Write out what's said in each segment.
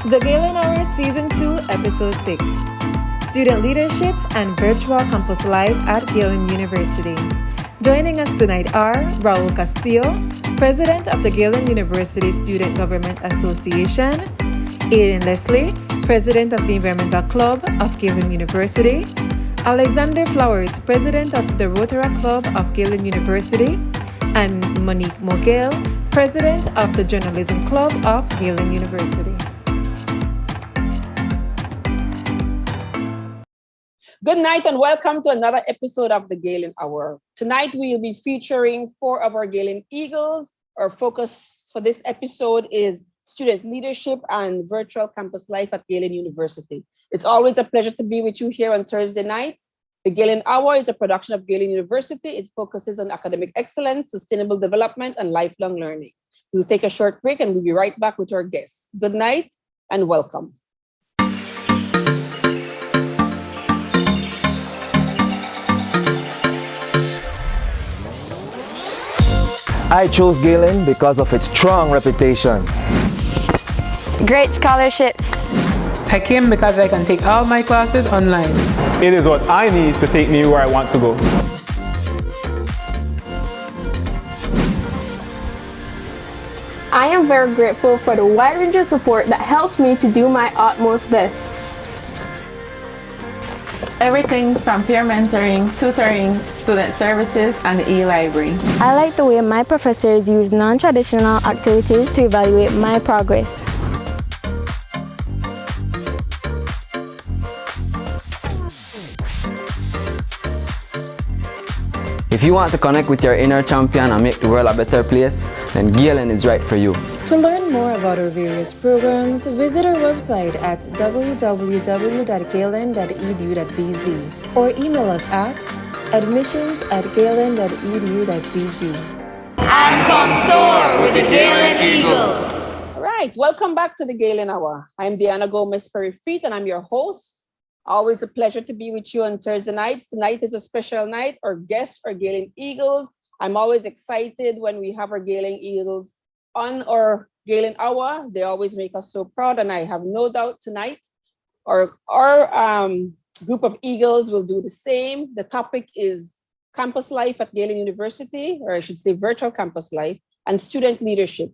The Galen Hour Season 2, Episode 6 Student Leadership and Virtual Campus Life at Galen University. Joining us tonight are Raul Castillo, President of the Galen University Student Government Association, Aiden Leslie, President of the Environmental Club of Galen University, Alexander Flowers, President of the Rotary Club of Galen University, and Monique Mogale, President of the Journalism Club of Galen University. Good night and welcome to another episode of the Galen Hour. Tonight we will be featuring 4 of our Galen Eagles. Our focus for this episode is student leadership and virtual campus life at Galen University. It's always a pleasure to be with you here on Thursday nights. The Galen Hour is a production of Galen University. It focuses on academic excellence, sustainable development, and lifelong learning. We'll take a short break and we'll be right back with our guests. Good night and welcome. I chose Galen because of its strong reputation. Great scholarships. I came because I can take all my classes online. It is what I need to take me where I want to go. I am very grateful for the wide range of support that helps me to do my utmost best. Everything from peer mentoring, tutoring, student services, and the e-library. I like the way my professors use non-traditional activities to evaluate my progress. If you want to connect with your inner champion and make the world a better place, then Galen is right for you. To learn more about our various programs, visit our website at www.galen.edu.bz or email us at admissions@galen.edu.bz. And come soar with the Galen Eagles. All right, welcome back to the Galen Hour. I'm Diana Gomez Perry-Feet and I'm your host. Always a pleasure to be with you on Thursday nights. Tonight is a special night. Our guests are Galen Eagles. I'm always excited when we have our Galen Eagles on our Galen Hour. They always make us so proud, and I have no doubt tonight our group of Eagles will do the same. The topic is campus life at Galen University, or I should say virtual campus life, and student leadership.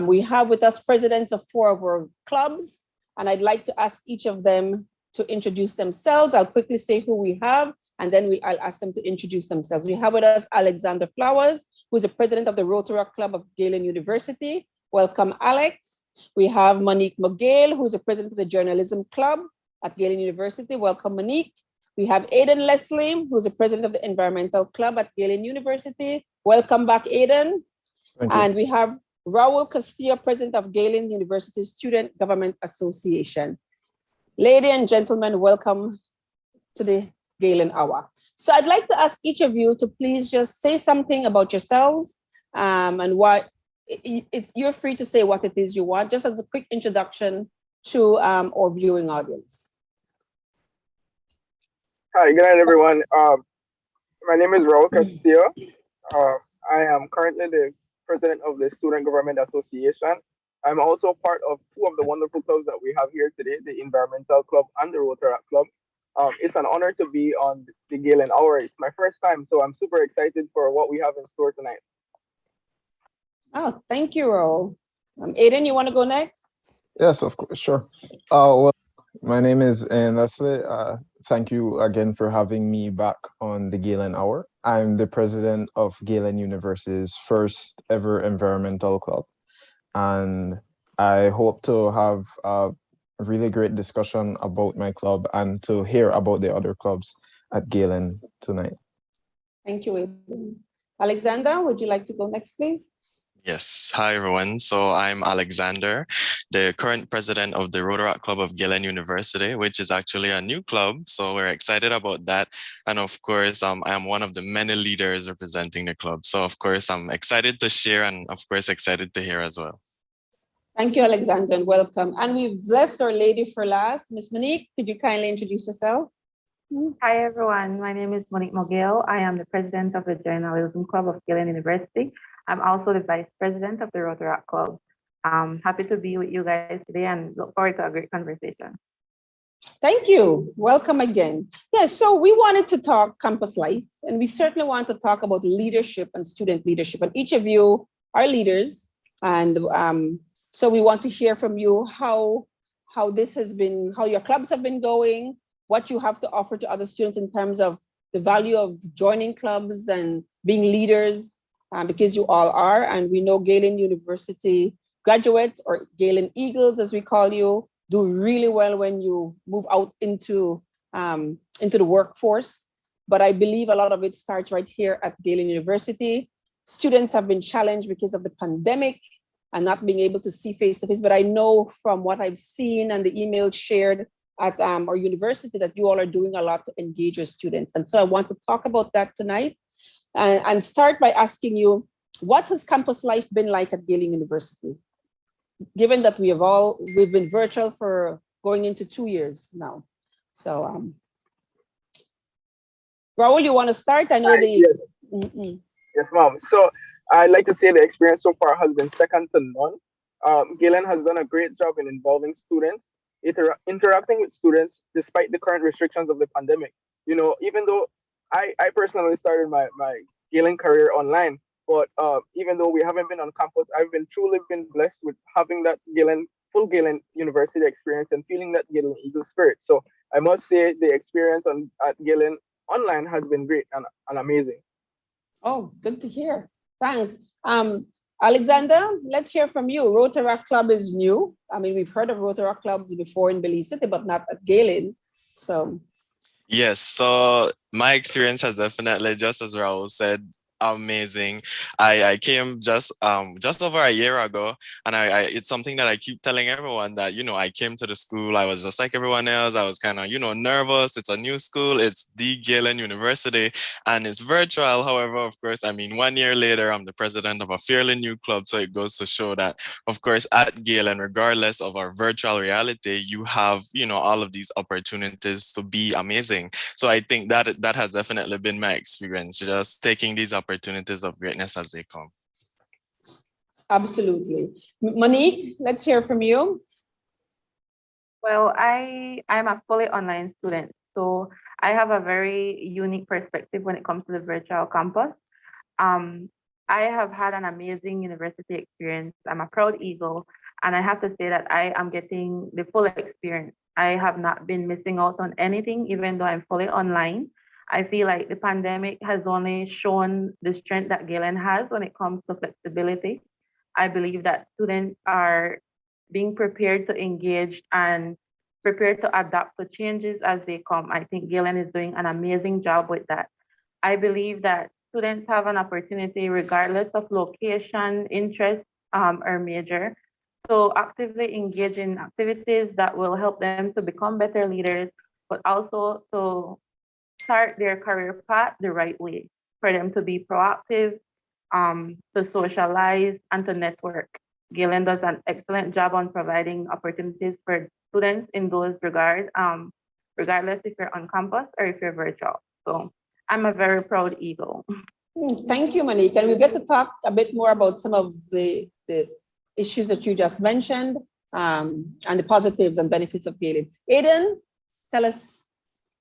We have with us presidents of 4 of our clubs, and I'd like to ask each of them to introduce themselves. I'll quickly say who we have, and then I'll ask them to introduce themselves. We have with us Alexander Flowers, who's the president of the Rotary Club of Galen University. Welcome, Alex. We have Monique Mogale, who's the president of the Journalism Club at Galen University. Welcome, Monique. We have Aiden Leslie, who's the president of the Environmental Club at Galen University. Welcome back, Aiden. Thank you. And we have Raul Castillo, president of Galen University Student Government Association. Ladies and gentlemen, welcome to the Galen Hour. So I'd like to ask each of you to please just say something about yourselves and what you're free to say what it is you want, just as a quick introduction to our viewing audience. Hi, good night, everyone. My name is Raul Castillo. I am currently the president of the Student Government Association. I'm also part of 2 of the wonderful clubs that we have here today, the Environmental Club and the Rotary Club. It's an honor to be on the Galen Hour. It's my first time, so I'm super excited for what we have in store tonight. Oh, thank you, Raul. Aiden, you want to go next? Yes, of course, sure. Well, my name is Leslie. Thank you again for having me back on the Galen Hour. I'm the president of Galen University's first ever environmental club. And I hope to have a really great discussion about my club and to hear about the other clubs at Galen tonight. Thank you, Aiden. Alexander, would you like to go next, please? Yes. Hi, everyone. So I'm Alexander, the current president of the Rotary Club of Galen University, which is actually a new club. So we're excited about that. And of course, I am one of the many leaders representing the club. So of course, I'm excited to share and of course, excited to hear as well. Thank you, Alexander, and welcome. And we've left our lady for last. Miss Monique, could you kindly introduce yourself? Hi, everyone. My name is Monique Mogale. I am the president of the Journalism Club of Galen University. I'm also the vice president of the Rotary Club. Happy to be with you guys today and look forward to a great conversation. Thank you. Welcome again. Yes, so we wanted to talk campus life, and we certainly want to talk about leadership and student leadership. And each of you are leaders, and so we want to hear from you how this has been, how your clubs have been going, what you have to offer to other students in terms of the value of joining clubs and being leaders, because you all are. And we know Galen University graduates, or Galen Eagles, as we call you, do really well when you move out into the workforce. But I believe a lot of it starts right here at Galen University. Students have been challenged because of the pandemic and not being able to see face to face. But I know from what I've seen and the emails shared at our university that you all are doing a lot to engage your students. And so I want to talk about that tonight and start by asking you, what has campus life been like at Galen University? Given that we've been virtual for going into 2 years now. So Raul, you want to start? I know Yes, ma'am. So I'd like to say the experience so far has been second to none. Galen has done a great job in involving students, interacting with students despite the current restrictions of the pandemic. You know, even though I personally started my Galen career online, but even though we haven't been on campus, I've truly been blessed with having that full Galen University experience and feeling that Galen Eagle spirit. So I must say the experience at Galen online has been great and amazing. Oh, good to hear. Thanks. Alexander, let's hear from you. Rotaract Club is new. I mean, we've heard of Rotaract Clubs before in Belize City, but not at Galen. So Yes, so my experience has definitely, just as Raul said, amazing. I came just over a year ago, and I it's something that I keep telling everyone, that I came to the school, I was just like everyone else. I was kind of nervous. It's a new school, it's the Galen University, and it's virtual. However, of course, I mean, 1 year later, I'm the president of a fairly new club, so it goes to show that, of course, at Galen, regardless of our virtual reality, you have all of these opportunities to be amazing. So I think that has definitely been my experience, just taking these opportunities of greatness as they come. Absolutely. Monique, let's hear from you. Well, I'm a fully online student, so I have a very unique perspective when it comes to the virtual campus. I have had an amazing university experience. I'm a proud Eagle, and I have to say that I am getting the full experience. I have not been missing out on anything, even though I'm fully online. I feel like the pandemic has only shown the strength that Galen has when it comes to flexibility. I believe that students are being prepared to engage and prepared to adapt to changes as they come. I think Galen is doing an amazing job with that. I believe that students have an opportunity, regardless of location, interest, or major, to actively engage in activities that will help them to become better leaders, but also to start their career path the right way, for them to be proactive, to socialize, and to network. Galen does an excellent job on providing opportunities for students in those regards, regardless if you're on campus or if you're virtual. So I'm a very proud Eagle. Thank you, Monique. And we'll get to talk a bit more about some of the issues that you just mentioned, and the positives and benefits of Galen. Aiden, tell us.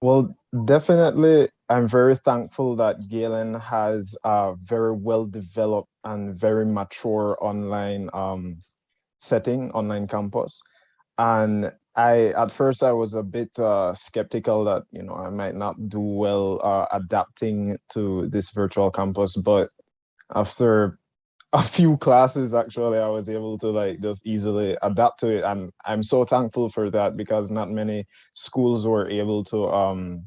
Well, definitely, I'm very thankful that Galen has a very well developed and very mature online setting, online campus. And at first I was a bit skeptical that I might not do well adapting to this virtual campus, but after a few classes, actually, I was able to just easily adapt to it. I'm so thankful for that, because not many schools were able to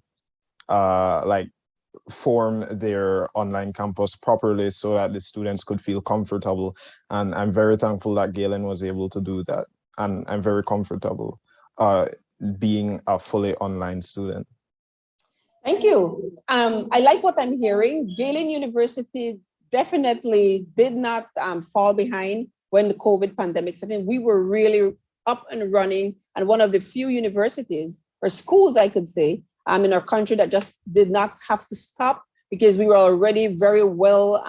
form their online campus properly so that the students could feel comfortable. And I'm very thankful that Galen was able to do that. And I'm very comfortable being a fully online student. Thank you. I like what I'm hearing. Galen University definitely did not fall behind when the COVID pandemic set in. We were really up and running, and one of the few universities or schools, I could say, in our country that just did not have to stop, because we were already very well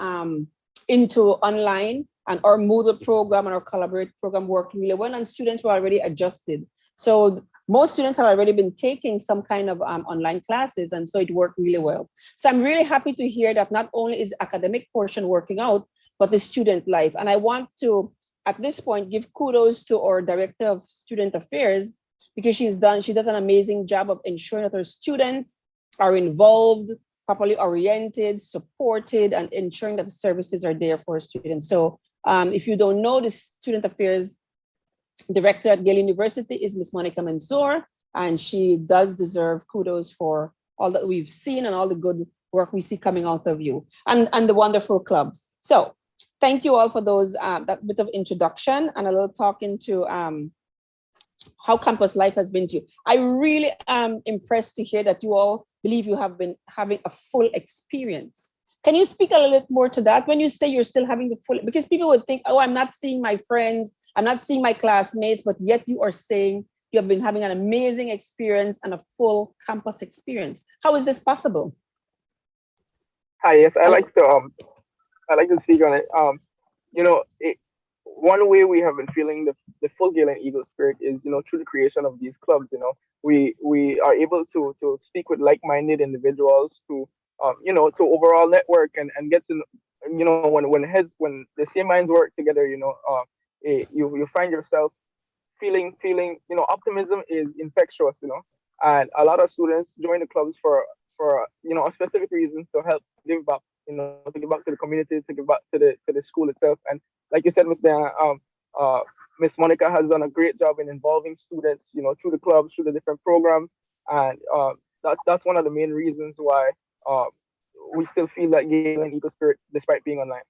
into online. and our Moodle program and our Collaborate program worked really well, and students were already adjusted. So most students have already been taking some kind of online classes, and so it worked really well. So I'm really happy to hear that not only is the academic portion working out, but the student life. And I want to, at this point, give kudos to our Director of Student Affairs, because she does an amazing job of ensuring that her students are involved, properly oriented, supported, and ensuring that the services are there for students. So if you don't know, the Student Affairs Director at Galen University is Miss Monica Mansour, and she does deserve kudos for all that we've seen and all the good work we see coming out of you and the wonderful clubs. So thank you all for those that bit of introduction and a little talk into how campus life has been to you. I really am impressed to hear that you all believe you have been having a full experience. Can you speak a little bit more to that when you say you're still having the full, because people would think, oh, I'm not seeing my friends, I'm not seeing my classmates, but yet you are saying you have been having an amazing experience and a full campus experience. How is this possible? Hi, yes, I like to speak on it. One way we have been feeling the full Galen Eagle spirit is, through the creation of these clubs. We are able to speak with like-minded individuals to to overall network and get to when the same minds work together, you find yourself feeling optimism is infectious, and a lot of students join the clubs for a specific reason, to help give back, to give back to the community, to give back to the school itself. And like you said, Miss Diana, Miss Monica has done a great job in involving students, through the clubs, through the different programs, and that's one of the main reasons why we still feel that Galen Eco Spirit despite being online.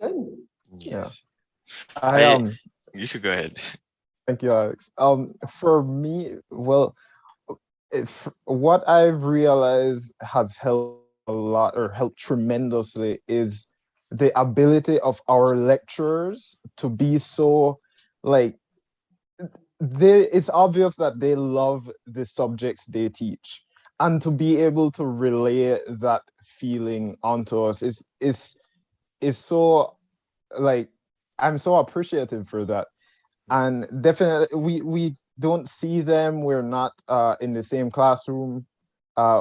Good. Yeah. You should go ahead. Thank you, Alex. For me, well, what I've realized has helped a lot, or helped tremendously, is the ability of our lecturers to be so, like, it's obvious that they love the subjects they teach, and to be able to relay that feeling onto us is so, like, I'm so appreciative for that. And definitely we don't see them, we're not in the same classroom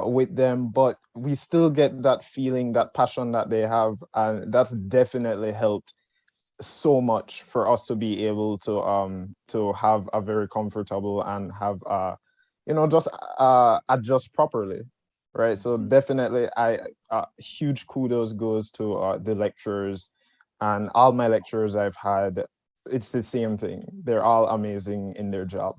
with them, but we still get that feeling, that passion that they have, and that's definitely helped so much for us to be able to have a very comfortable and have just adjust properly, right? So definitely huge kudos goes to the lecturers, and all my lecturers I've had, it's the same thing. They're all amazing in their job.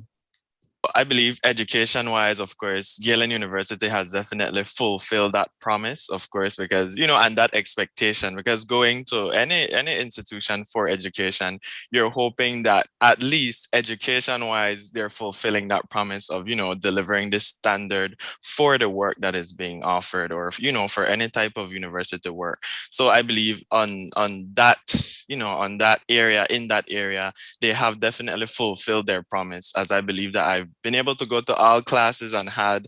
I believe education-wise, of course, Galen University has definitely fulfilled that promise, of course, because, and that expectation, because going to any institution for education, you're hoping that at least education-wise, they're fulfilling that promise of, delivering this standard for the work that is being offered, or, for any type of university work. So I believe on that, on that area, in that area, they have definitely fulfilled their promise, as I believe that I've been able to go to all classes and had,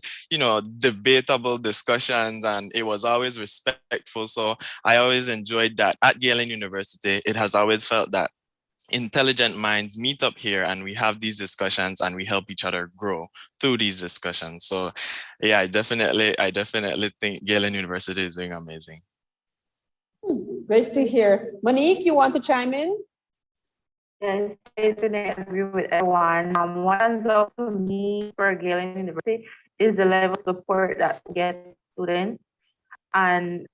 debatable discussions, and it was always respectful. So I always enjoyed that. At Galen University, it has always felt that intelligent minds meet up here and we have these discussions and we help each other grow through these discussions. So yeah, I definitely think Galen University is doing amazing. Great to hear. Monique, you want to chime in? Yes, I totally agree with everyone. What stands out to me for Galen University is the level of support that we get students, and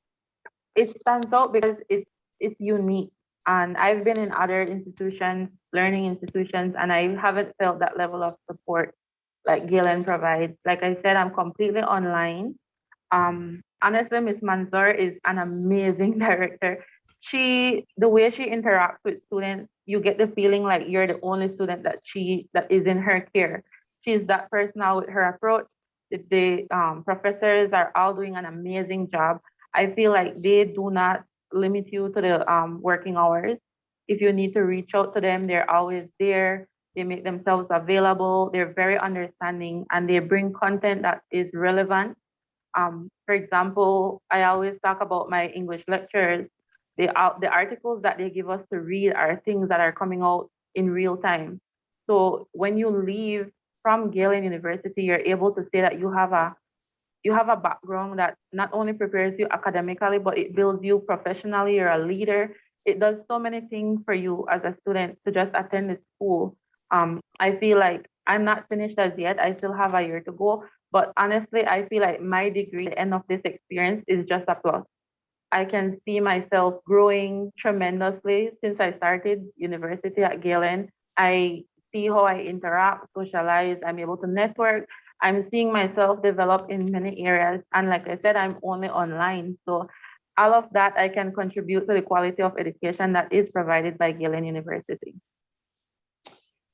it stands out because it's unique. And I've been in other institutions, learning institutions, and I haven't felt that level of support like Galen provides. Like I said, I'm completely online. Honestly, Ms. Mansour is an amazing director. The way she interacts with students, you get the feeling like you're the only student that is in her care. She's that personal with her approach. The professors are all doing an amazing job. I feel like they do not limit you to the working hours. If you need to reach out to them, they're always there. They make themselves available. They're very understanding, and they bring content that is relevant. For example, I always talk about my English lectures. the articles that they give us to read are things that are coming out in real time. So when you leave from Galen University, you're able to say that you have a background that not only prepares you academically, but it builds you professionally. You're a leader. It does so many things for you as a student to just attend the school. I feel like I'm not finished as yet. I still have a year to go. But honestly, I feel like my degree at the end of this experience is just a plus. I can see myself growing tremendously since I started university at Galen. I see how I interact, socialize, I'm able to network. I'm seeing myself develop in many areas. And like I said, I'm only online. So all of that I can contribute to the quality of education that is provided by Galen University.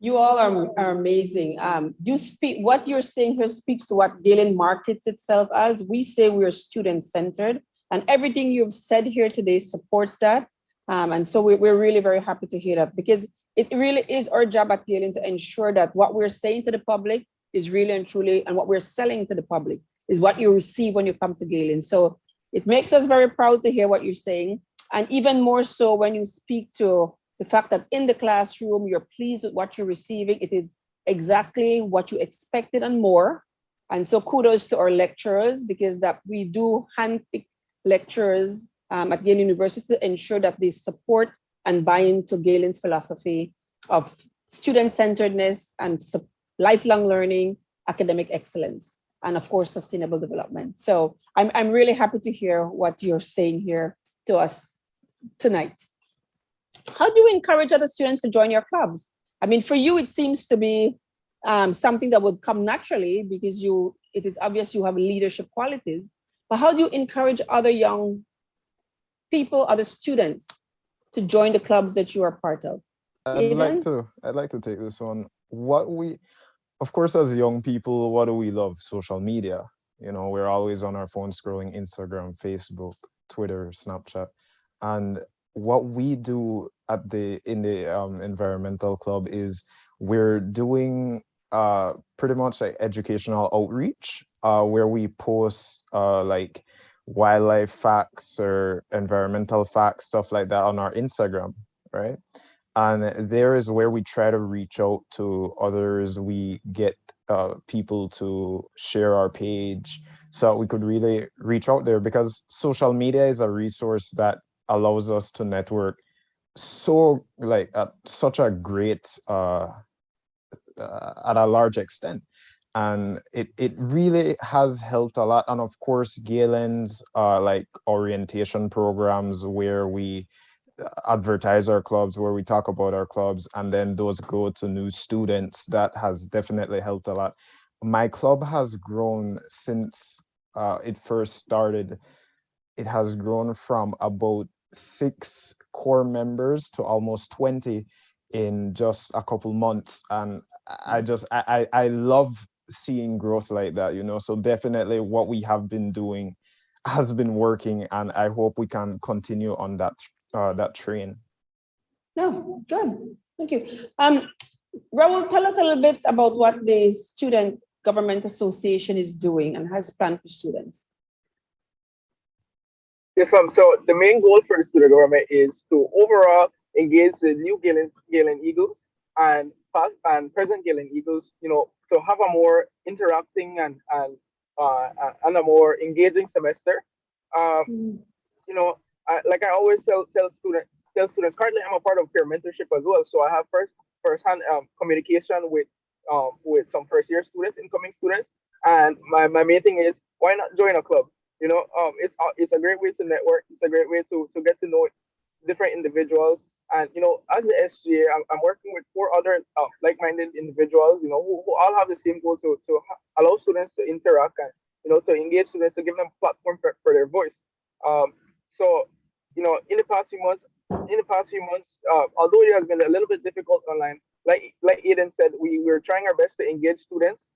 You all are amazing. What you're saying here speaks to what Galen markets itself as. We say we're student-centered, and everything you've said here today supports that. And so we're really very happy to hear that, because it really is our job at Galen to ensure that what we're saying to the public is really and truly, and what we're selling to the public is what you receive when you come to Galen. So it makes us very proud to hear what you're saying. And even more so when you speak to the fact that in the classroom, you're pleased with what you're receiving. It is exactly what you expected and more. And so kudos to our lecturers, because that we do handpick lecturers at Galen University to ensure that they support and buy into Galen's philosophy of student-centeredness and lifelong learning, academic excellence, and of course, sustainable development. So I'm really happy to hear what you're saying here to us tonight. How do you encourage other students to join your clubs? I mean, for you, it seems to be something that would come naturally because it is obvious you have leadership qualities. But how do you encourage other young people, other students, to join the clubs that you are part of? I'd like to take this one. Of course, as young people, what do we love? Social media. You know, we're always on our phones scrolling Instagram, Facebook, Twitter, Snapchat. And what we do in the environmental club is we're doing pretty much like educational outreach where we post like wildlife facts or environmental facts, stuff like that on our Instagram, right? And there is where we try to reach out to others. We get people to share our page so we could really reach out there, because social media is a resource that allows us to network so like at such a great at a large extent, and it really has helped a lot. And of course, Galen's like orientation programs where we advertise our clubs, where we talk about our clubs, and then those go to new students, that has definitely helped a lot. My club has grown since it first started. It has grown from about 6 core members to almost 20 in just a couple months, and I love seeing growth like that, you know. So definitely what we have been doing has been working, and I hope we can continue on that train. No, good, thank you. Raul, tell us a little bit about what the Student Government Association is doing and has planned for students. Yes, ma'am. So the main goal for the student government is to overall engage the new Galen Eagles and past and present Galen Eagles, you know, to have a more interacting and a more engaging semester. You know, like I always tell students. Currently, I'm a part of peer mentorship as well, so I have first-hand communication with some first-year students, incoming students, and my main thing is, why not join a club? You know, it's a great way to network. It's a great way to get to know different individuals. And you know, as the SGA, I'm working with 4 other like-minded individuals. You know, who all have the same goal to allow students to interact and, you know, to engage students, to give them a platform for their voice. So you know, in the past few months, although it has been a little bit difficult online, like Eden said, we're trying our best to engage students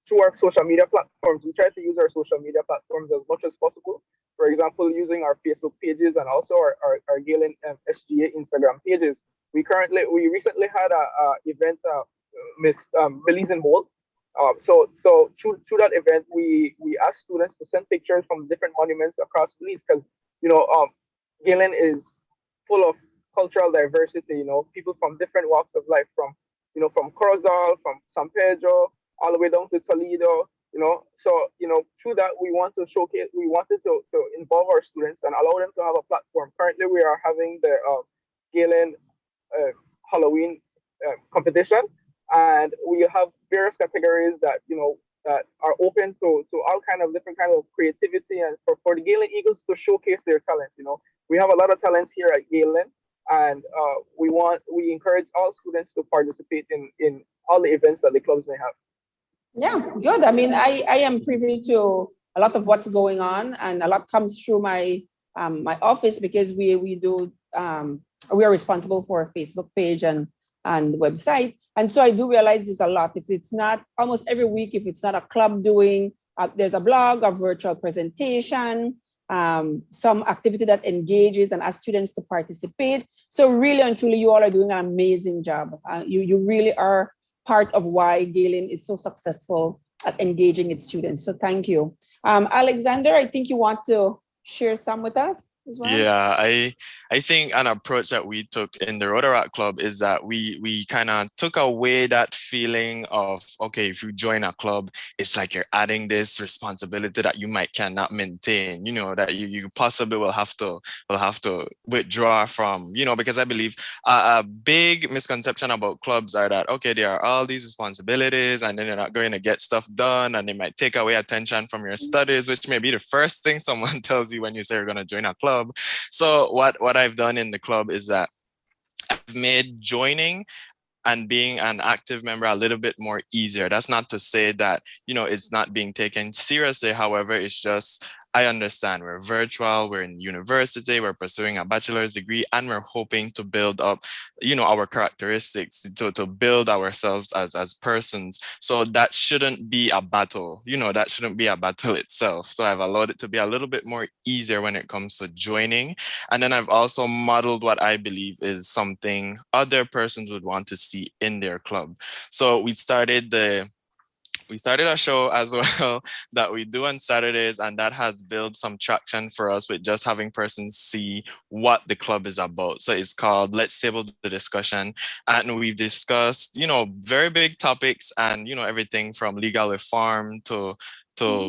through our social media platforms. We try to use our social media platforms as much as possible. For example, using our Facebook pages and also our Galen SGA Instagram pages. We recently had a event, Miss Belize and Bold. So through that event, we asked students to send pictures from different monuments across Belize, because you know Galen is full of cultural diversity. People from different walks of life, from Corozal, from San Pedro, all the way down to Toledo. So through that we wanted to involve our students and allow them to have a platform. Currently, we are having the Galen Halloween competition, and we have various categories that are open to all kind of different kind of creativity, and for the Galen Eagles to showcase their talents. We have a lot of talents here at Galen, and we encourage all students to participate in all the events that the clubs may have. Yeah, good. I mean, I am privy to a lot of what's going on, and a lot comes through my office because we do we are responsible for a Facebook page and website, and so I do realize there's a lot. If it's not almost every week, if it's not a club doing, there's a blog, a virtual presentation, some activity that engages and asks students to participate. So really and truly, you all are doing an amazing job. You really are part of why Galen is so successful at engaging its students. So thank you. Alexander, I think you want to share some with us as well. Yeah, I think an approach that we took in the Rotaract Club is that we kind of took away that feeling of, okay, if you join a club, it's like you're adding this responsibility that you might cannot maintain, that you possibly will have to withdraw from, because I believe a big misconception about clubs are that, okay, there are all these responsibilities and then you're not going to get stuff done, and they might take away attention from your studies, which may be the first thing someone tells you when you say you're going to join a club. So what I've done in the club is that I've made joining and being an active member a little bit more easier. That's not to say that, it's not being taken seriously. However, it's just, I understand we're virtual, we're in university, we're pursuing a bachelor's degree, and we're hoping to build up, our characteristics, to build ourselves as persons. So that shouldn't be a battle, that shouldn't be a battle itself. So I've allowed it to be a little bit more easier when it comes to joining. And then I've also modeled what I believe is something other persons would want to see in their club. So we started a show as well that we do on Saturdays, and that has built some traction for us with just having persons see what the club is about. So it's called Let's Table the Discussion, and we've discussed, very big topics and, everything from legal reform to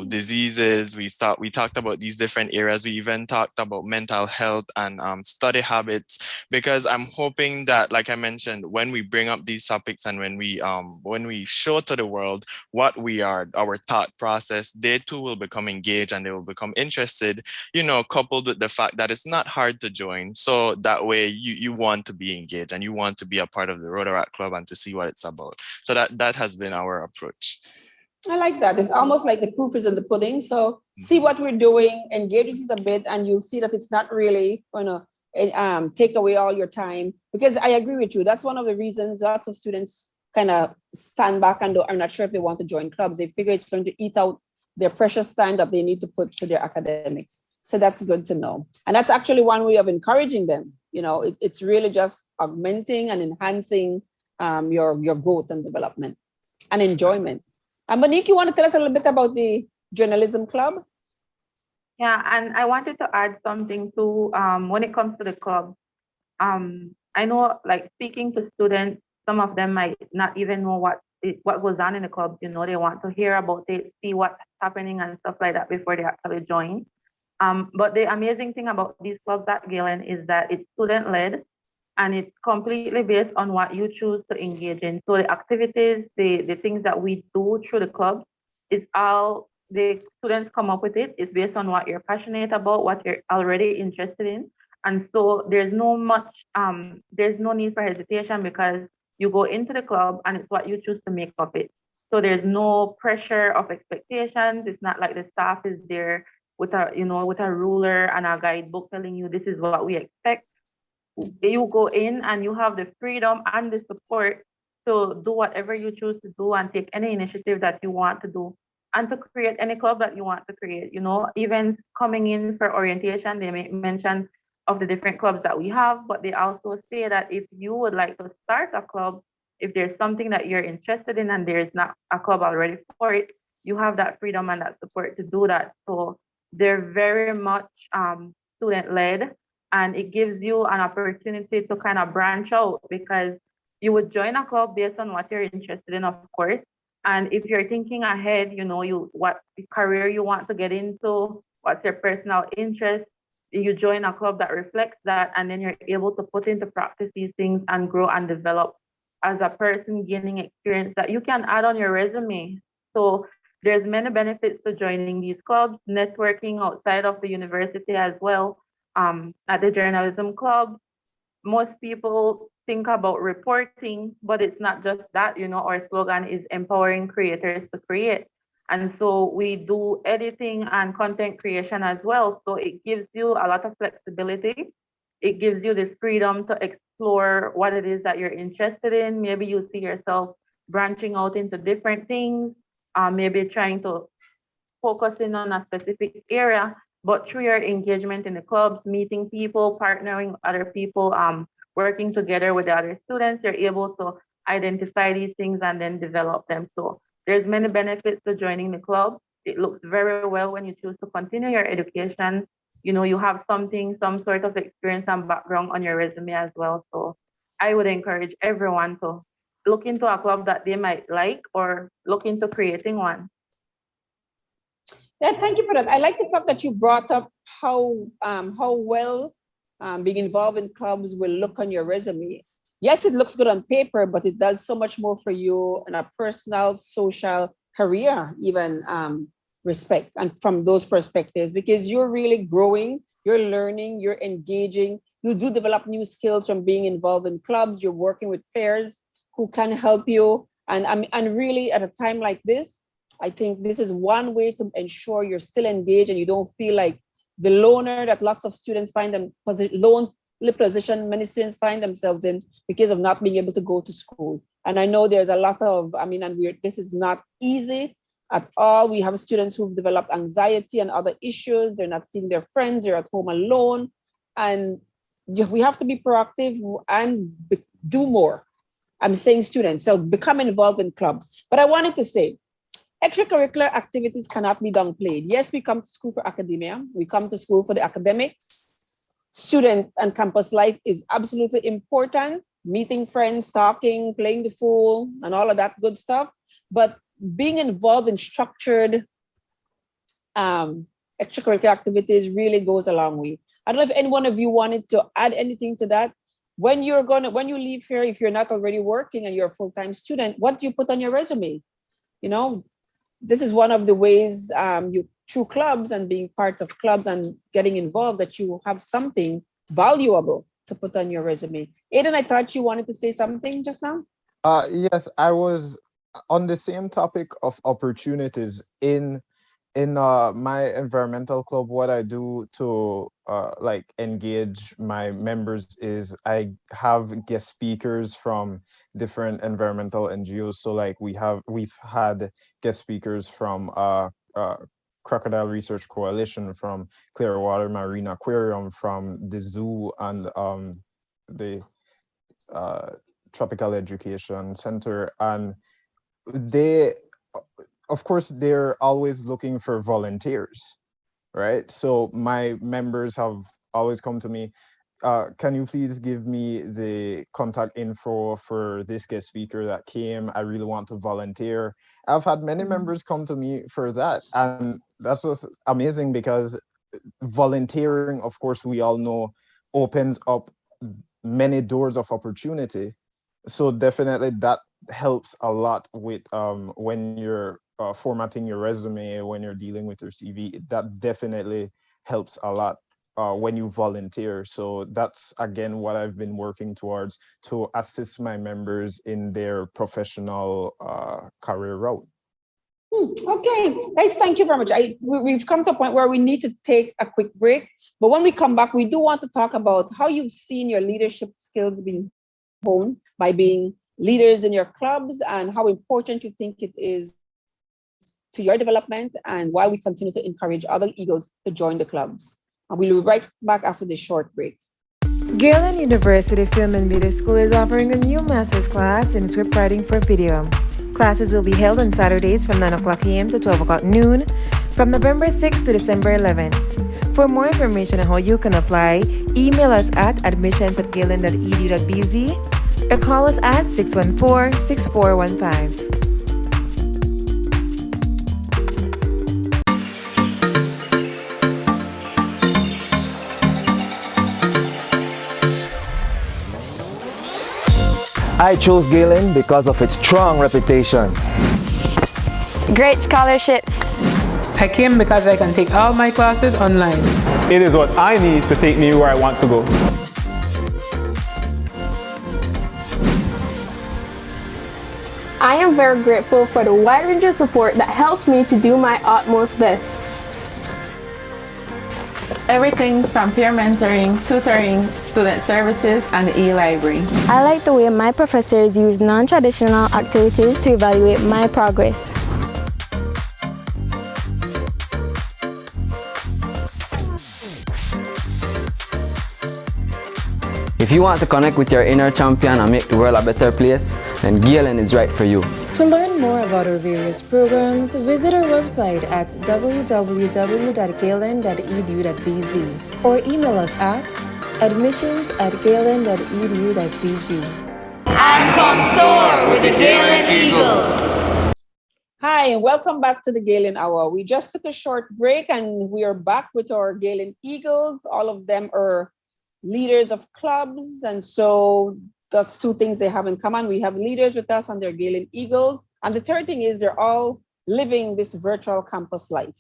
diseases. We talked about these different areas. We even talked about mental health and study habits, because I'm hoping that, like I mentioned, when we bring up these topics and when we show to the world what we are, our thought process, they too will become engaged and they will become interested, coupled with the fact that it's not hard to join. So that way you want to be engaged and you want to be a part of the Rotaract Club and to see what it's about. So that has been our approach. I like that. It's almost like the proof is in the pudding. So see what we're doing, engage us a bit, and you'll see that it's not really going to take away all your time. Because I agree with you. That's one of the reasons lots of students kind of stand back and are not sure if they want to join clubs. They figure it's going to eat out their precious time that they need to put to their academics. So that's good to know. And that's actually one way of encouraging them. It's really just augmenting and enhancing your growth and development and enjoyment. Monique, you want to tell us a little bit about the journalism club? Yeah, and I wanted to add something too. When it comes to the club, I know, like, speaking to students, some of them might not even know what goes on in the club. They want to hear about it, see what's happening and stuff like that before they actually join. But the amazing thing about these clubs at Galen is that it's student-led, and it's completely based on what you choose to engage in. So the activities, the things that we do through the club, is all the students come up with it. It's based on what you're passionate about, what you're already interested in. And so there's no need for hesitation, because you go into the club and it's what you choose to make of it. So there's no pressure of expectations. It's not like the staff is there with a ruler and a guidebook telling you this is what we expect. You go in and you have the freedom and the support to do whatever you choose to do and take any initiative that you want to do, and to create any club that you want to create. Even coming in for orientation, they may mention of the different clubs that we have, but they also say that if you would like to start a club, if there's something that you're interested in and there's not a club already for it, you have that freedom and that support to do that. So they're very much student-led. and it gives you an opportunity to kind of branch out because you would join a club based on what you're interested in, of course. And if you're thinking ahead, what career you want to get into, what's your personal interest, you join a club that reflects that, and then you're able to put into practice these things and grow and develop as a person, gaining experience that you can add on your resume. So there's many benefits to joining these clubs, networking outside of the university as well. At the journalism club, most people think about reporting, but it's not just that, our slogan is empowering creators to create. And so we do editing and content creation as well. So it gives you a lot of flexibility. It gives you the freedom to explore what it is that you're interested in. Maybe you see yourself branching out into different things, maybe trying to focus in on a specific area, but through your engagement in the clubs, meeting people, partnering with other people, working together with the other students, you're able to identify these things and then develop them. So there's many benefits to joining the club. It looks very well when you choose to continue your education. You have some sort of experience and background on your resume as well. So I would encourage everyone to look into a club that they might like or look into creating one. Yeah, thank you for that. I like the fact that you brought up how well being involved in clubs will look on your resume. Yes, it looks good on paper, but it does so much more for you in a personal, social, career, even respect, and from those perspectives, because you're really growing, you're learning, you're engaging, you do develop new skills from being involved in clubs, you're working with peers who can help you. And really at a time like this, I think this is one way to ensure you're still engaged and you don't feel like the loner that lots of students find them, lonely position many students find themselves in because of not being able to go to school. And I know there's a lot of, this is not easy at all. We have students who've developed anxiety and other issues. They're not seeing their friends, they're at home alone. And we have to be proactive and do more. I'm saying students, so become involved in clubs. But I wanted to say, extracurricular activities cannot be downplayed. Yes, we come to school for academia. We come to school for the academics. Student and campus life is absolutely important. Meeting friends, talking, playing the fool, and all of that good stuff. But being involved in structured extracurricular activities really goes a long way. I don't know if any one of you wanted to add anything to that. When you leave here, if you're not already working and you're a full-time student, what do you put on your resume? This is one of the ways through clubs and being part of clubs and getting involved, that you have something valuable to put on your resume. Aiden, I thought you wanted to say something just now. Yes, I was on the same topic of opportunities in my environmental club. What I do to engage my members is I have guest speakers from different environmental NGOs. So we've had guest speakers from Crocodile Research Coalition, from Clearwater Marine Aquarium, from the zoo, and the Tropical Education Center. And they, of course, they're always looking for volunteers, right? So my members have always come to me, can you please give me the contact info for this guest speaker that came? I really want to volunteer. I've had many members come to me for that. And that's just amazing, because volunteering, of course, we all know, opens up many doors of opportunity. So definitely that helps a lot with when you're formatting your resume, when you're dealing with your CV. That definitely helps a lot when you volunteer. So that's, again, what I've been working towards to assist my members in their professional career route. Okay, guys, thank you very much. We've come to a point where we need to take a quick break. But when we come back, we do want to talk about how you've seen your leadership skills being honed by being leaders in your clubs, and how important you think it is to your development, and why we continue to encourage other Eagles to join the clubs. And we'll be right back after this short break. Galen University Film and Video School is offering a new master's class in scriptwriting for video. Classes will be held on Saturdays from 9 o'clock a.m. to 12 o'clock noon from November 6th to December 11th. For more information on how you can apply, email us at admissions@galen.edu.bz or call us at 614-6415. I chose Galen because of its strong reputation. Great scholarships. I came because I can take all my classes online. It is what I need to take me where I want to go. I am very grateful for the wide range of support that helps me to do my utmost best. Everything from peer mentoring, tutoring, student services, and the e-library. I like the way my professors use non-traditional activities to evaluate my progress. If you want to connect with your inner champion and make the world a better place, then Galen is right for you. To learn more about our various programs, visit our website at www.galen.edu.bz or email us at admissions@galen.edu.bz. And come soar with the Galen Eagles. Hi, and welcome back to the Galen Hour. We just took a short break and we are back with our Galen Eagles. All of them are leaders of clubs, and so that's two things they have in common. We have leaders with us and they're Galen Eagles. And the third thing is they're all living this virtual campus life.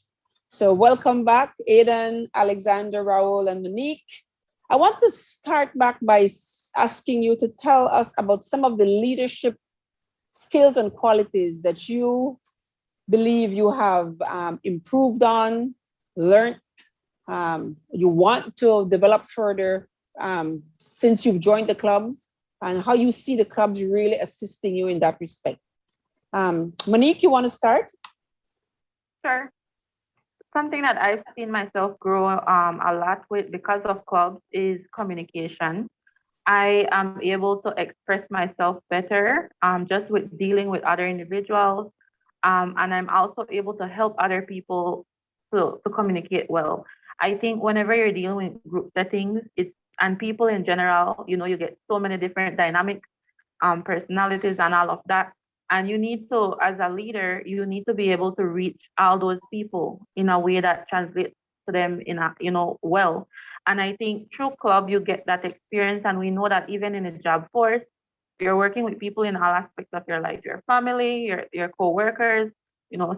So welcome back, Aidan, Alexander, Raul, and Monique. I want to start back by asking you to tell us about some of the leadership skills and qualities that you believe you have improved on, learned, you want to develop further since you've joined the clubs, and how you see the clubs really assisting you in that respect. Monique, you want to start? Sure. Something that I've seen myself grow a lot with because of clubs is communication. I am able to express myself better just with dealing with other individuals. And I'm also able to help other people to communicate well. I think whenever you're dealing with group settings, and people in general, you get so many different dynamics, personalities and all of that. And you need to, as a leader, you need to be able to reach all those people in a way that translates to them in a, well. And I think through club, you get that experience. And we know that even in the job force, you're working with people in all aspects of your life, your family, your co-workers,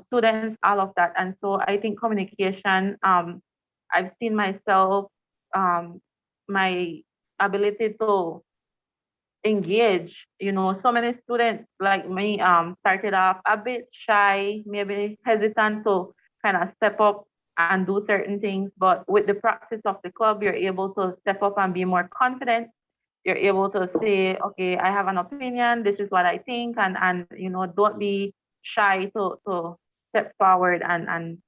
students, all of that. And so I think communication, I've seen myself, my ability to engage, so many students like me started off a bit shy, maybe hesitant to kind of step up and do certain things. But with the practice of the club, you're able to step up and be more confident. You're able to say, okay, I have an opinion, this is what I think, and don't be shy to step forward and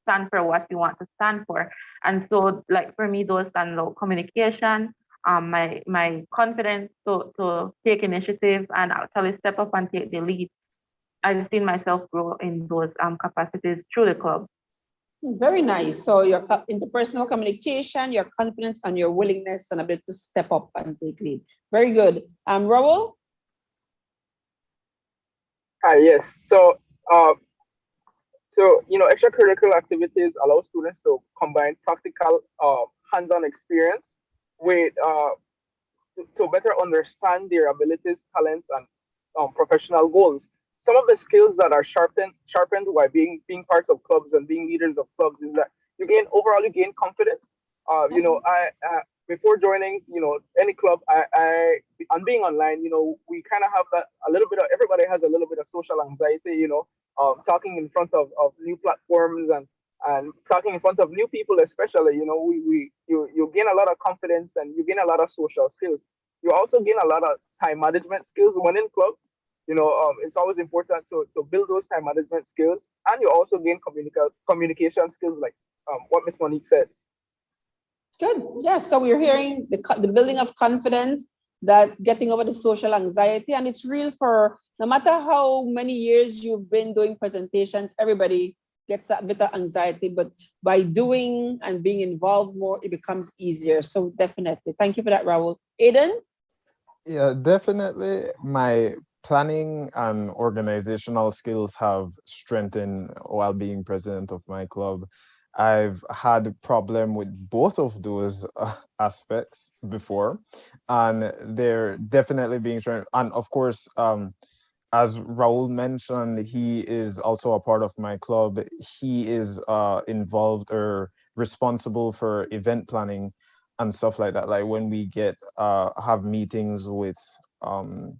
stand for what you want to stand for. And so, like for me, those stand out: communication, my confidence to take initiative and actually step up and take the lead. I've seen myself grow in those capacities through the club. Very nice. So your interpersonal communication, your confidence, and your willingness and ability to step up and take lead. Very good. Raul? Yes. So, extracurricular activities allow students to combine practical, hands-on experience with to better understand their abilities, talents, and professional goals. Some of the skills that are sharpened by being parts of clubs and being leaders of clubs is that you gain confidence. I before joining any club, and being online, we kind of have that a little bit of, everybody has a little bit of social anxiety, talking in front of new platforms and talking in front of new people, especially, you gain a lot of confidence and you gain a lot of social skills. You also gain a lot of time management skills when in clubs. It's always important to build those time management skills, and you also gain communication skills, like what Miss Monique said. Good. Yes. So we're hearing the building of confidence, that getting over the social anxiety, and it's real for no matter how many years you've been doing presentations. Everybody gets that bit of anxiety, but by doing and being involved more, it becomes easier. So definitely. Thank you for that, Raul. Aiden? Yeah, definitely. My planning and organizational skills have strengthened while being president of my club. I've had a problem with both of those aspects before, and they're definitely being strengthened. And of course, as Raul mentioned, he is also a part of my club. He is involved or responsible for event planning and stuff like that. Like when we get have meetings with um,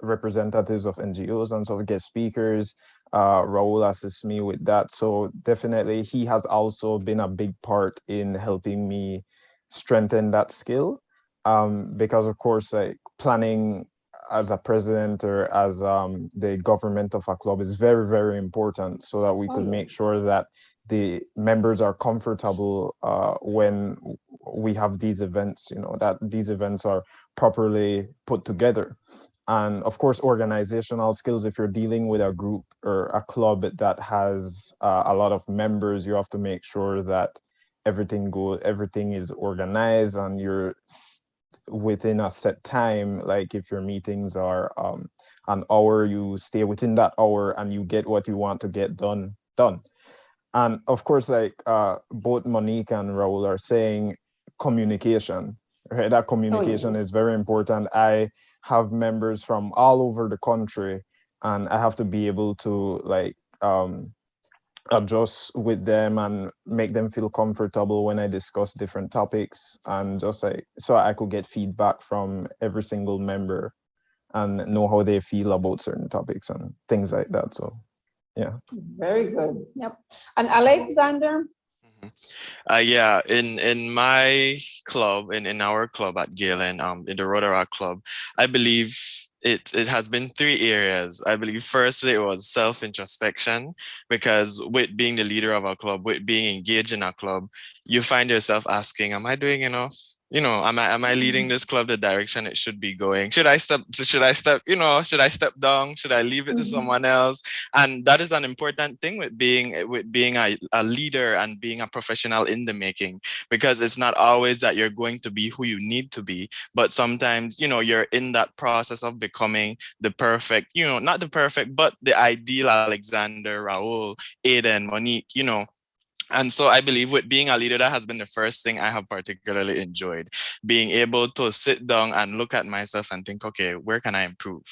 representatives of NGOs and so get speakers, Raul assists me with that. So definitely he has also been a big part in helping me strengthen that skill. Because of course, like planning as a president or as the government of a club is very, very important so that we could make sure that the members are comfortable when we have these events, that these events are properly put together. And of course, organizational skills, if you're dealing with a group or a club that has a lot of members, you have to make sure that everything is organized and you're within a set time. Like if your meetings are an hour, you stay within that hour and you get what you want to get done. And of course, like both Monique and Raul are saying, communication, right? That communication is very important. I have members from all over the country and I have to be able to like adjust with them and make them feel comfortable when I discuss different topics, and just like so I could get feedback from every single member and know how they feel about certain topics and things like that. So yeah. Very good. Yep. And Alexander? Yeah, in my club, in our club at Galen, in the Rotaract Club, I believe it has been three areas. I believe firstly it was self-introspection, because with being the leader of a club, with being engaged in a club, you find yourself asking, am I doing enough? Am I leading this club the direction it should be going? Should I step, should I step down? Should I leave it to someone else? And that is an important thing with being a leader and being a professional in the making, because it's not always that you're going to be who you need to be, but sometimes, you're in that process of becoming the perfect, not the perfect, but the ideal Alexander, Raul, Aiden, Monique, And so I believe with being a leader, that has been the first thing I have particularly enjoyed, being able to sit down and look at myself and think, okay, where can I improve?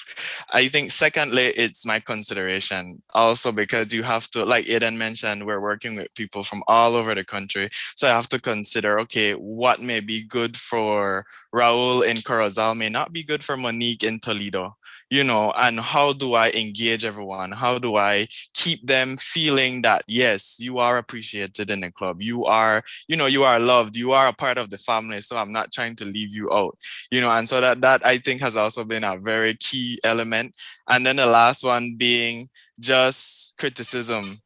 I think secondly, it's my consideration also, because you have to, like Aiden mentioned, we're working with people from all over the country. So I have to consider, okay, what may be good for Raul in Corozal may not be good for Monique in Toledo, and how do I engage everyone? How do I keep them feeling that, yes, you are appreciated in the club. You are, you are loved. You are a part of the family. So I'm not trying to leave you out, and so that I think has also been a very key element. And then the last one being just criticism,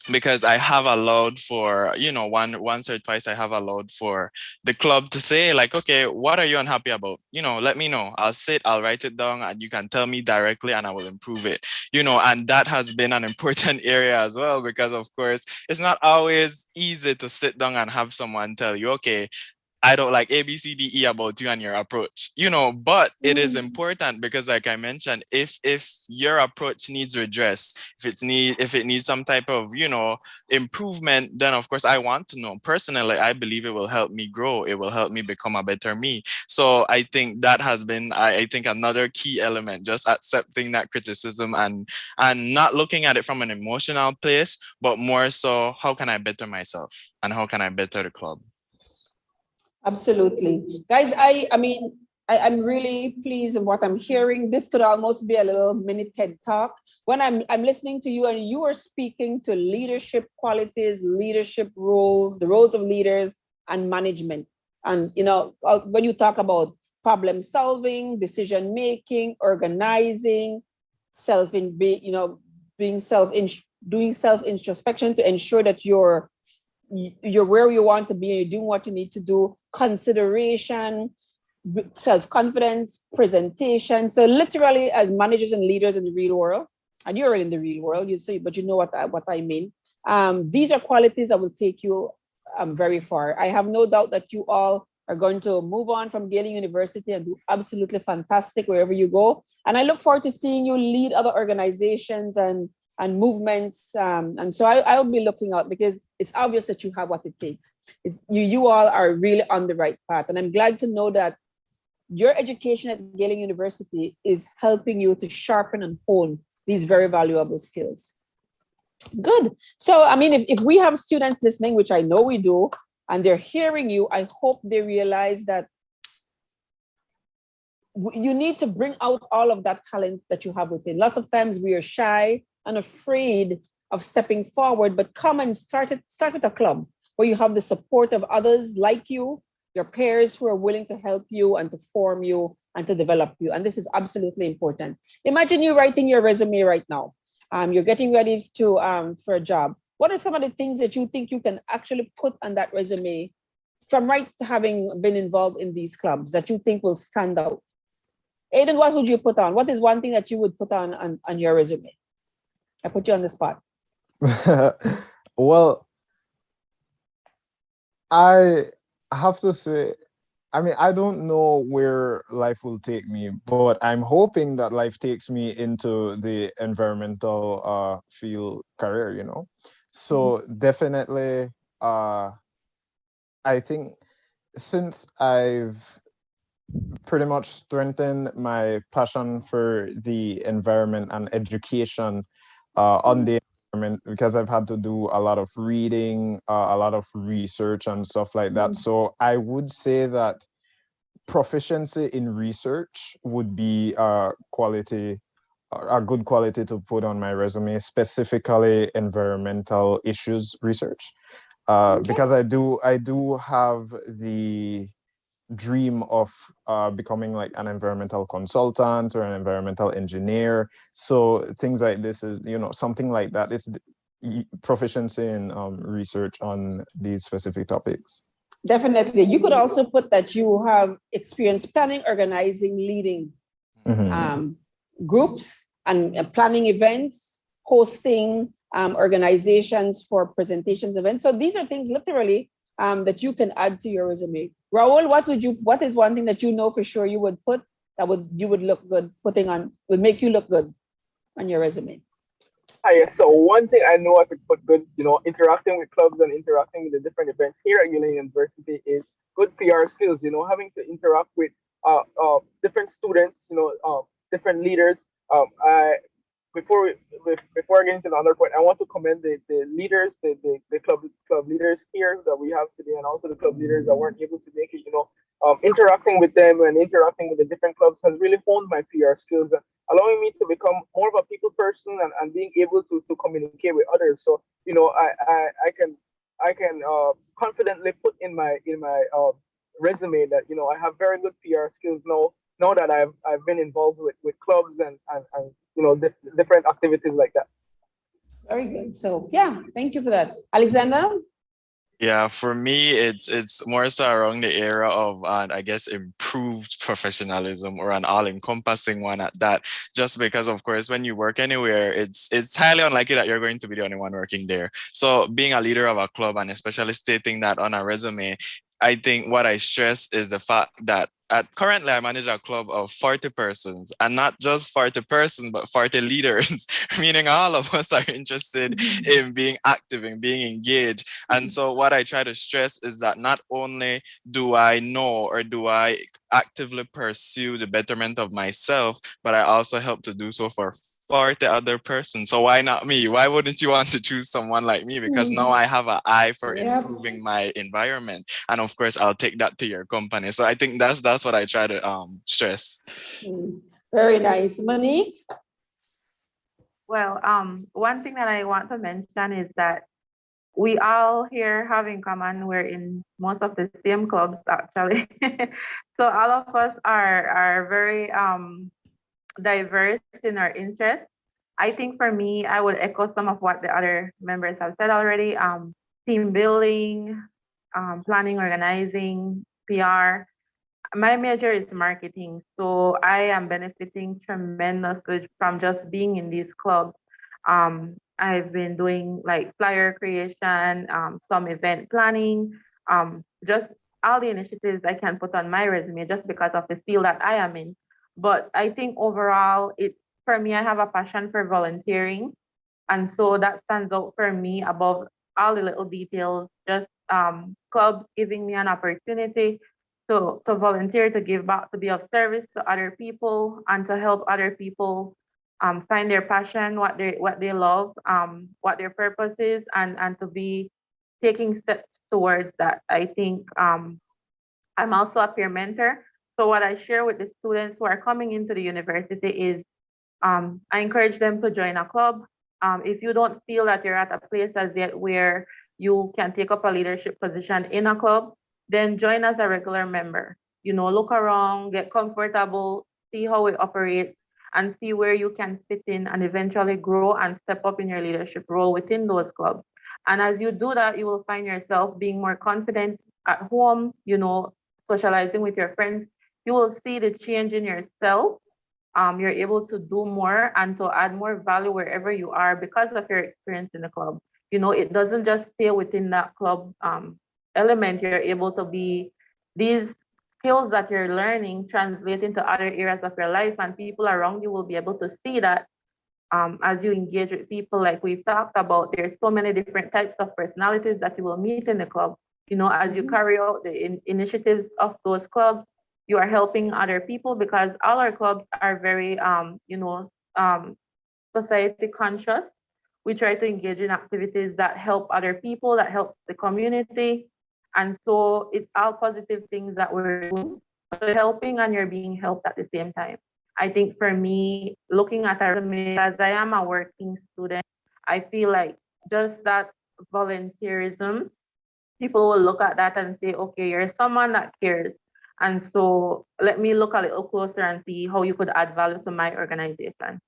because I have allowed for, once or twice I have allowed for the club to say like, okay, what are you unhappy about? Let me know. I'll write it down and you can tell me directly and I will improve it, and that has been an important area as well, because of course, it's not always easy to sit down and have someone tell you, okay, I don't like A, B, C, D, E about you and your approach, but it is important because like I mentioned, if your approach needs redress, if it needs some type of, improvement, then of course I want to know. Personally, I believe it will help me grow. It will help me become a better me. So I think that has been, I think another key element, just accepting that criticism and not looking at it from an emotional place, but more so, how can I better myself and how can I better the club? Absolutely. Guys, I'm really pleased with what I'm hearing. This could almost be a little mini TED talk. When I'm listening to you and you are speaking to leadership qualities, leadership roles, the roles of leaders and management. And, when you talk about problem solving, decision making, organizing, doing self-introspection to ensure that you're where you want to be and you're doing what you need to do, consideration, self-confidence, presentation. So literally, as managers and leaders in the real world, and you're in the real world, you say, but you know what I mean. These are qualities that will take you very far. I have no doubt that you all are going to move on from Galen University and do absolutely fantastic wherever you go. And I look forward to seeing you lead other organizations and movements. And so I'll be looking out, because it's obvious that you have what it takes. You all are really on the right path. And I'm glad to know that your education at Galen University is helping you to sharpen and hone these very valuable skills. Good. So, I mean, if we have students listening, which I know we do, and they're hearing you, I hope they realize that you need to bring out all of that talent that you have within. Lots of times we are shy and afraid of stepping forward, but come and start with a club where you have the support of others like you, your peers who are willing to help you and to form you and to develop you. And this is absolutely important. Imagine you writing your resume right now. You're getting ready to for a job. What are some of the things that you think you can actually put on that resume from having been involved in these clubs that you think will stand out? Aiden, what would you put on? What is one thing that you would put on your resume? I put you on the spot. Well, I have to say, I mean, I don't know where life will take me, but I'm hoping that life takes me into the environmental field career, you know? So definitely, I think since I've pretty much strengthened my passion for the environment and education on the environment, because I've had to do a lot of reading, a lot of research and stuff like that. So I would say that proficiency in research would be a good quality to put on my resume, specifically environmental issues research, because I do have the dream of becoming like an environmental consultant or an environmental engineer. So things like this is, you know, something like that is proficiency in research on these specific topics. Definitely. You could also put that you have experience planning, organizing, leading groups and planning events, hosting organizations for presentations, events. So these are things literally that you can add to your resume. Raul, what is one thing that you know for sure you would put that you would look good would make you look good on your resume? Yes, so one thing I know I could put good, you know, interacting with clubs and interacting with the different events here at Galen University is good PR skills, you know, having to interact with different students, you know, different leaders. Before I get into the other point, I want to commend the leaders, the club leaders here that we have today, and also the club leaders that weren't able to make it. You know, interacting with them and interacting with the different clubs has really honed my PR skills, allowing me to become more of a people person and being able to communicate with others. So you know, I can confidently put in my resume that, you know, I have very good PR skills now that I've been involved with clubs and you know, different activities like that. Very good. So yeah, thank you for that. Alexander? Yeah, for me, it's more so around the area of, I guess, improved professionalism, or an all-encompassing one at that. Just because, of course, when you work anywhere, it's highly unlikely that you're going to be the only one working there. So being a leader of a club, and especially stating that on a resume, I think what I stress is the fact that currently I manage a club of 40 persons, and not just 40 persons, but 40 leaders, meaning all of us are interested in being active and being engaged. And so what I try to stress is that not only do I know, or do I actively pursue the betterment of myself, but I also help to do so for 40 other persons. So why not me? Why wouldn't you want to choose someone like me? Because now I have an eye for improving my environment. And of course, I'll take that to your company. So I think that's what I try to stress. Very nice. Monique? Well, one thing that I want to mention is that we all here have in common, we're in most of the same clubs actually. So all of us are very diverse in our interests. I think for me, I would echo some of what the other members have said already. Team building, planning, organizing, PR. My major is marketing, so I am benefiting tremendously from just being in these clubs. I've been doing like flyer creation, some event planning, just all the initiatives I can put on my resume just because of the field that I am in. But I think overall, for me, I have a passion for volunteering. And so that stands out for me above all the little details, just clubs giving me an opportunity to volunteer, to give back, to be of service to other people, and to help other people find their passion, what they love, what their purpose is, and to be taking steps towards that. I think I'm also a peer mentor. So what I share with the students who are coming into the university is I encourage them to join a club. If you don't feel that you're at a place as yet where you can take up a leadership position in a club, then join as a regular member. Look around, get comfortable, see how we operate, and see where you can fit in and eventually grow and step up in your leadership role within those clubs. And as you do that, you will find yourself being more confident at home, socializing with your friends. You will see the change in yourself. You're able to do more and to add more value wherever you are because of your experience in the club. It doesn't just stay within that club element. You're able to be these skills that you're learning translate into other areas of your life, and people around you will be able to see that as you engage with people. Like we've talked about, there's so many different types of personalities that you will meet in the club. As you carry out the initiatives of those clubs, you are helping other people because all our clubs are very, society conscious. We try to engage in activities that help other people, that help the community. And so it's all positive things that we're doing. So you're helping and you're being helped at the same time. I think for me, looking at a resume, as I am a working student, I feel like just that volunteerism, people will look at that and say, okay, you're someone that cares. And so let me look a little closer and see how you could add value to my organization.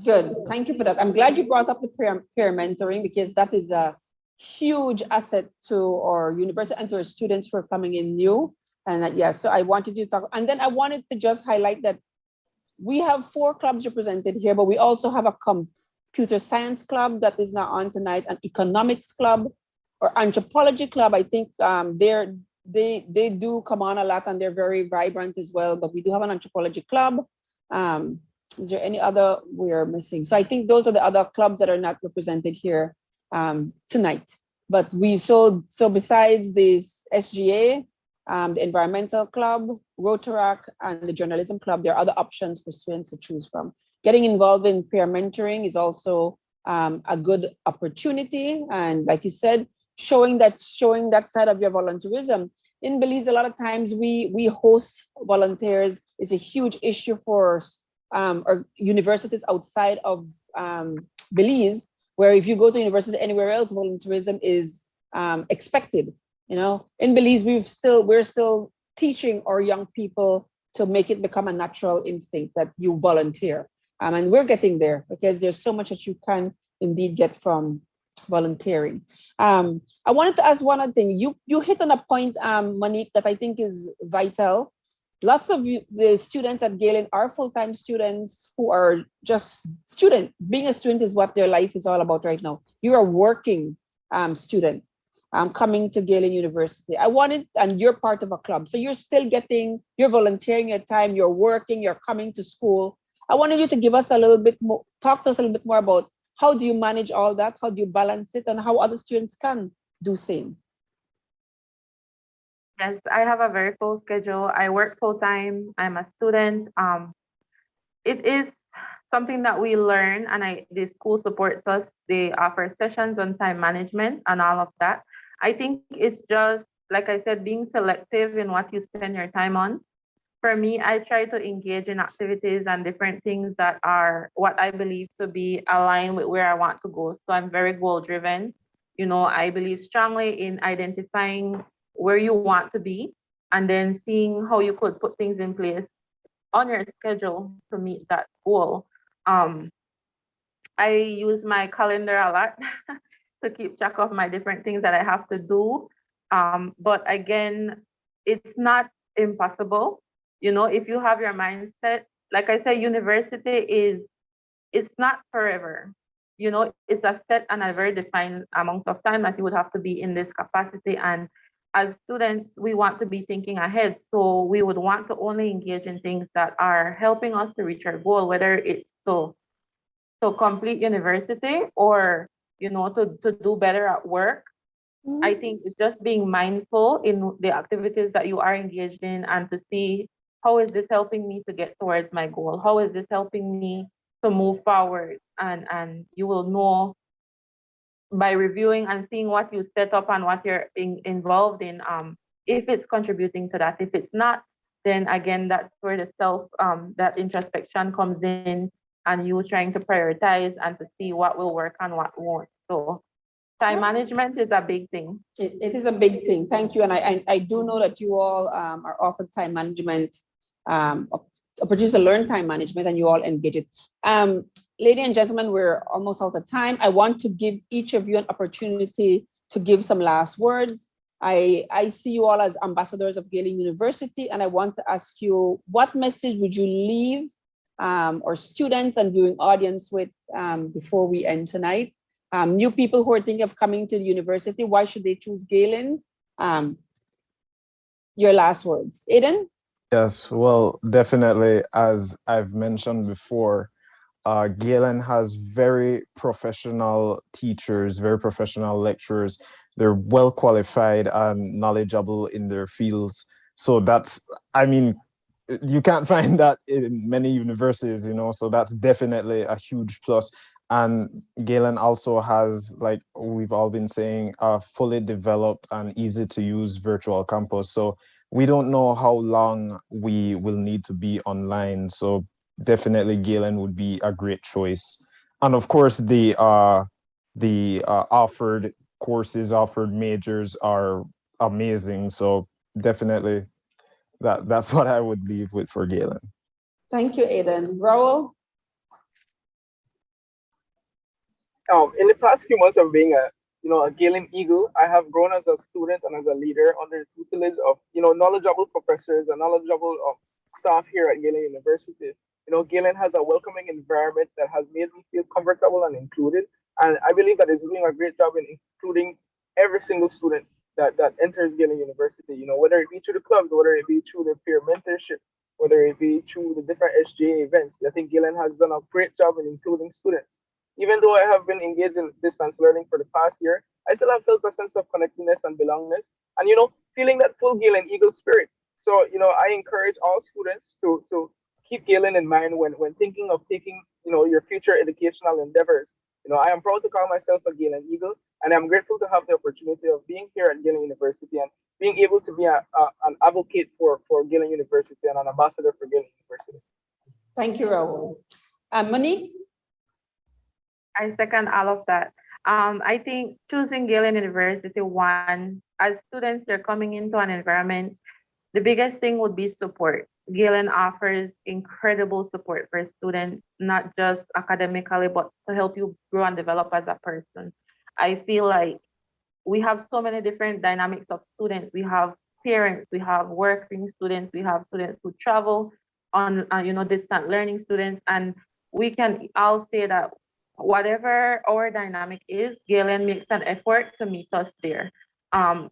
Good. Thank you for that. I'm glad you brought up the peer mentoring because that is a huge asset to our university and to our students who are coming in new. And so I wanted you to talk. And then I wanted to just highlight that we have 4 clubs represented here, but we also have a computer science club that is not on tonight, an economics club or anthropology club. I think they do come on a lot and they're very vibrant as well, but we do have an anthropology club. Is there any other we're missing? So I think those are the other clubs that are not represented here tonight. But so besides this SGA, the environmental club, Rotarac, and the journalism club, there are other options for students to choose from. Getting involved in peer mentoring is also a good opportunity. And like you said, showing that side of your volunteerism. In Belize, a lot of times we host volunteers. Is a huge issue for or universities outside of Belize, where if you go to university anywhere else, volunteerism is expected. In Belize, we're still teaching our young people to make it become a natural instinct that you volunteer. And we're getting there because there's so much that you can indeed get from volunteering. I wanted to ask one other thing. You hit on a point, Monique, that I think is vital. Lots of the students at Galen are full-time students who are just student. Being a student is what their life is all about right now. You're a working student coming to Galen University. And you're part of a club. So you're volunteering your time, you're working, you're coming to school. I wanted you to give us a little bit more, talk to us a little bit more about how do you manage all that? How do you balance it and how other students can do same? Yes, I have a very full schedule. I work full time. I'm a student. It is something that we learn, and the school supports us. They offer sessions on time management and all of that. I think it's just, like I said, being selective in what you spend your time on. For me, I try to engage in activities and different things that are what I believe to be aligned with where I want to go. So I'm very goal driven. I believe strongly in identifying where you want to be and then seeing how you could put things in place on your schedule to meet that goal. I use my calendar a lot to keep track of my different things that I have to do. But again, it's not impossible. If you have your mindset, like I said, university it's not forever. it's a set and a very defined amount of time that you would have to be in this capacity. And as students, we want to be thinking ahead. So we would want to only engage in things that are helping us to reach our goal, whether it's to complete university or, to do better at work. I think it's just being mindful in the activities that you are engaged in and to see how is this helping me to get towards my goal? How is this helping me to move forward? And you will know by reviewing and seeing what you set up and what you're involved in, if it's contributing to that. If it's not, then again, that's where the that introspection comes in, and you trying to prioritize and to see what will work and what won't. So time management is a big thing. It is a big thing. Thank you. And I do know that you all are offered time management, produce a learn time management, and you all engage it. Ladies and gentlemen, we're almost out of time. I want to give each of you an opportunity to give some last words. I see you all as ambassadors of Galen University, and I want to ask you, what message would you leave our students and viewing audience with before we end tonight? New people who are thinking of coming to the university, why should they choose Galen? Your last words. Aiden? Yes, well, definitely, as I've mentioned before, Galen has very professional teachers, very professional lecturers. They're well qualified and knowledgeable in their fields. So you can't find that in many universities, so that's definitely a huge plus. And Galen also has, like we've all been saying, a fully developed and easy to use virtual campus. So we don't know how long we will need to be online. So definitely Galen would be a great choice. And of course, the offered courses, offered majors are amazing. So definitely that's what I would leave with for Galen. Thank you, Aiden. Raul? In the past few months of being a Galen Eagle, I have grown as a student and as a leader under the tutelage of, knowledgeable professors and knowledgeable staff here at Galen University. Galen has a welcoming environment that has made me feel comfortable and included. And I believe that it's doing a great job in including every single student that enters Galen University, whether it be through the clubs, whether it be through the peer mentorship, whether it be through the different SGA events. I think Galen has done a great job in including students. Even though I have been engaged in distance learning for the past year, I still have felt a sense of connectedness and belongingness and, feeling that full Galen Eagle spirit. So, I encourage all students to keep Galen in mind when thinking of taking, your future educational endeavors. I am proud to call myself a Galen Eagle, and I'm grateful to have the opportunity of being here at Galen University and being able to be an advocate for Galen University and an ambassador for Galen University. Thank you, Raul. Monique? I second all of that. I think choosing Galen University, one, as students, you're coming into an environment, the biggest thing would be support. Galen offers incredible support for students, not just academically, but to help you grow and develop as a person. I feel like we have so many different dynamics of students. We have parents, we have working students, we have students who travel on, distant learning students, and we can all say that whatever our dynamic is, Galen makes an effort to meet us there.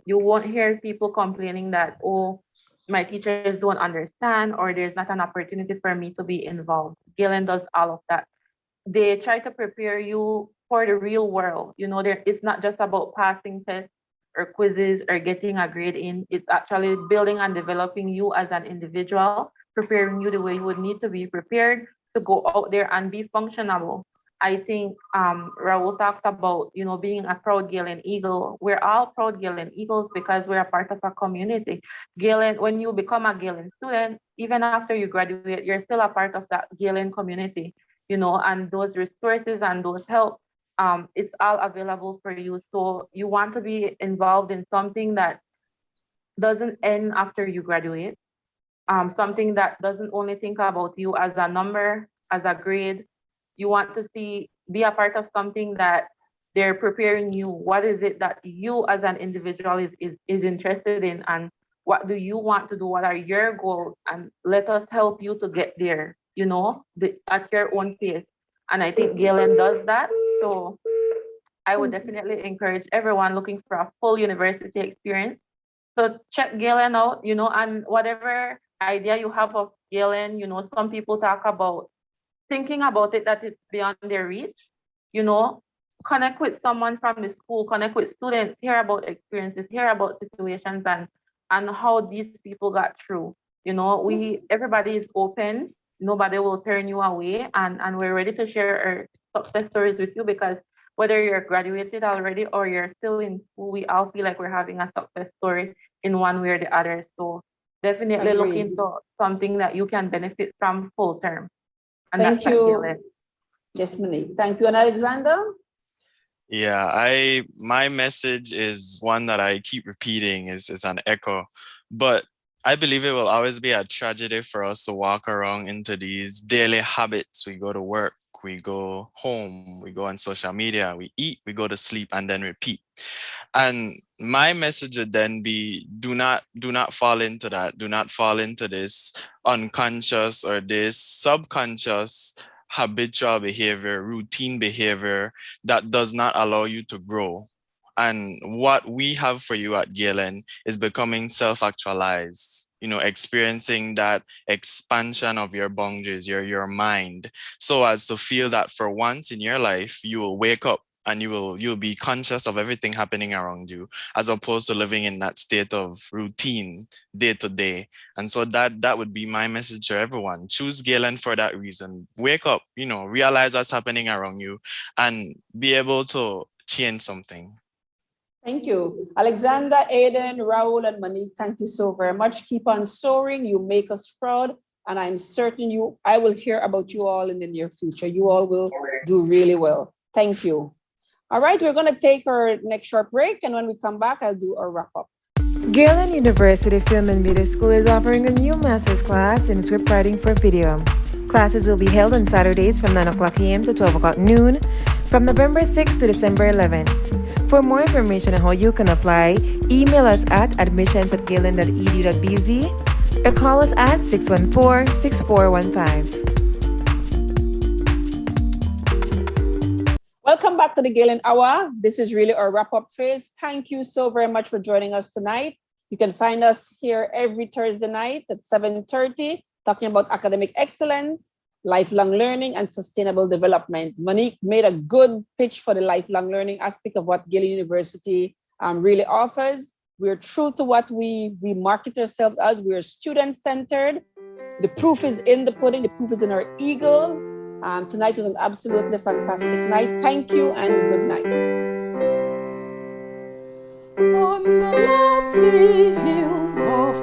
You won't hear people complaining that, oh, my teachers don't understand, or there's not an opportunity for me to be involved. Galen does all of that. They try to prepare you for the real world. It's not just about passing tests or quizzes or getting a grade in. It's actually building and developing you as an individual, preparing you the way you would need to be prepared to go out there and be functional. I think Raul talked about, being a proud Galen Eagle. We're all proud Galen Eagles because we're a part of a community. Galen, when you become a Galen student, even after you graduate, you're still a part of that Galen community, and those resources and those help, it's all available for you. So you want to be involved in something that doesn't end after you graduate, something that doesn't only think about you as a number, as a grade. You want to be a part of something that they're preparing you. What is it that you as an individual is interested in, and what do you want to do? What are your goals? And let us help you to get there, at your own pace. And I think Galen does that. So I would definitely encourage everyone looking for a full university experience. So check Galen out, and whatever idea you have of Galen, some people talk about thinking about it that it's beyond their reach, connect with someone from the school, connect with students, hear about experiences, hear about situations and how these people got through. Everybody is open, nobody will turn you away, and we're ready to share our success stories with you, because whether you're graduated already or you're still in school, we all feel like we're having a success story in one way or the other. So definitely look into something that you can benefit from full term. And Thank you. Yes, Monique. Thank you. And Alexander? Yeah, my message is one that I keep repeating, is an echo, but I believe it will always be a tragedy for us to walk around into these daily habits. We go to work, we go home, we go on social media, we eat, we go to sleep, and then repeat. And my message would then be, do not fall into that. Do not fall into this unconscious or this subconscious habitual behavior, routine behavior that does not allow you to grow. And what we have for you at Galen is becoming self-actualized, experiencing that expansion of your boundaries, your mind, so as to feel that for once in your life, you will wake up and you'll be conscious of everything happening around you, as opposed to living in that state of routine day to day. And so that would be my message to everyone. Choose Galen for that reason. Wake up, realize what's happening around you and be able to change something. Thank you. Alexander, Aiden, Raul, and Monique, thank you so very much. Keep on soaring. You make us proud. And I'm certain I will hear about you all in the near future. You all will do really well. Thank you. All right, we're going to take our next short break. And when we come back, I'll do a wrap up. Galen University Film and Media School is offering a new master's class in script writing for video. Classes will be held on Saturdays from 9 o'clock a.m. to 12 o'clock noon from November 6th to December 11th. For more information on how you can apply, email us at admissions@galen.edu.bz or call us at 614-6415. Welcome back to the Galen Hour. This is really our wrap-up phase. Thank you so very much for joining us tonight. You can find us here every Thursday night at 7:30, talking about academic excellence, lifelong learning, and sustainable development. Monique made a good pitch for the lifelong learning aspect of what Galen University really offers. We're true to what we market ourselves as. We're student-centered. The proof is in the pudding. The proof is in our eagles. Tonight was an absolutely fantastic night. Thank you and good night. On the lovely hills of